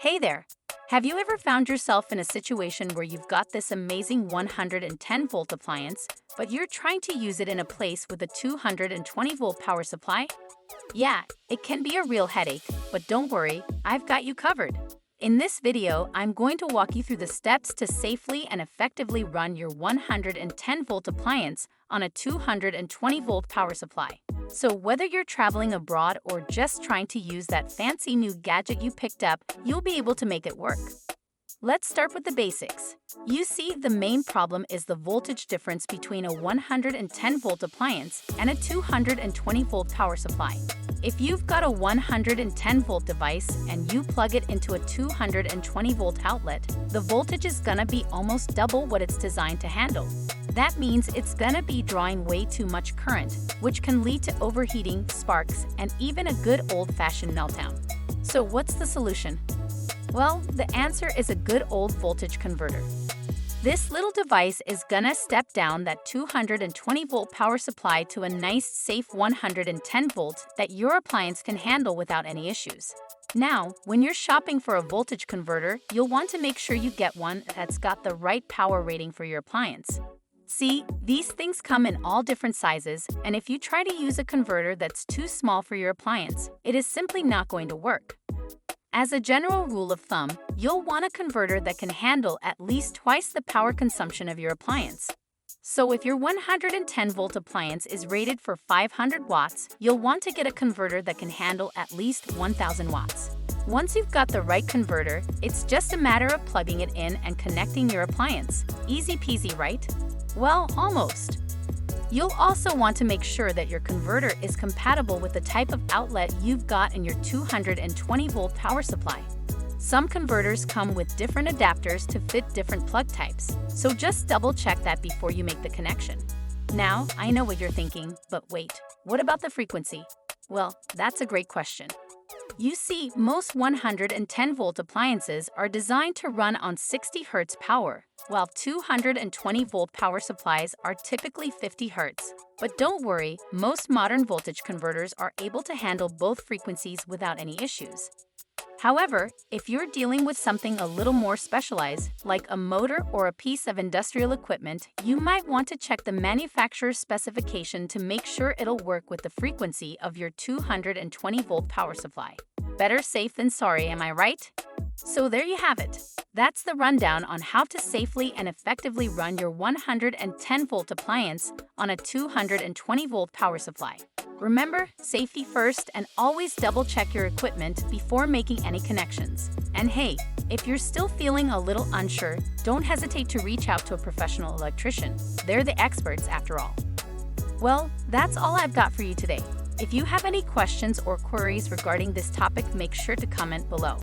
Hey there! Have you ever found yourself in a situation where you've got this amazing 110-volt appliance, but you're trying to use it in a place with a 220-volt power supply? Yeah, it can be a real headache, but don't worry, I've got you covered. In this video, I'm going to walk you through the steps to safely and effectively run your 110-volt appliance on a 220-volt power supply. So whether you're traveling abroad or just trying to use that fancy new gadget you picked up, you'll be able to make it work. Let's start with the basics. You see, the main problem is the voltage difference between a 110-volt appliance and a 220-volt power supply. If you've got a 110-volt device and you plug it into a 220-volt outlet, the voltage is gonna be almost double what it's designed to handle. That means it's gonna be drawing way too much current, which can lead to overheating, sparks, and even a good old-fashioned meltdown. So what's the solution? Well, the answer is a good old voltage converter. This little device is gonna step down that 220-volt power supply to a nice, safe 110-volt that your appliance can handle without any issues. Now, when you're shopping for a voltage converter, you'll want to make sure you get one that's got the right power rating for your appliance. See, these things come in all different sizes, and if you try to use a converter that's too small for your appliance, it is simply not going to work. As a general rule of thumb, you'll want a converter that can handle at least twice the power consumption of your appliance. So if your 110-volt appliance is rated for 500 watts, you'll want to get a converter that can handle at least 1000 watts. Once you've got the right converter, it's just a matter of plugging it in and connecting your appliance. Easy peasy, right? Well, almost. You'll also want to make sure that your converter is compatible with the type of outlet you've got in your 220-volt power supply. Some converters come with different adapters to fit different plug types, so just double-check that before you make the connection. Now, I know what you're thinking, but wait, what about the frequency? Well, that's a great question. You see, most 110-volt appliances are designed to run on 60 Hz power, while 220-volt power supplies are typically 50 Hz. But don't worry, most modern voltage converters are able to handle both frequencies without any issues. However, if you're dealing with something a little more specialized, like a motor or a piece of industrial equipment, you might want to check the manufacturer's specification to make sure it'll work with the frequency of your 220-volt power supply. Better safe than sorry, am I right? So there you have it. That's the rundown on how to safely and effectively run your 110-volt appliance on a 220-volt power supply. Remember, safety first and always double-check your equipment before making any connections. And hey, if you're still feeling a little unsure, don't hesitate to reach out to a professional electrician. They're the experts after all. Well, that's all I've got for you today. If you have any questions or queries regarding this topic, make sure to comment below.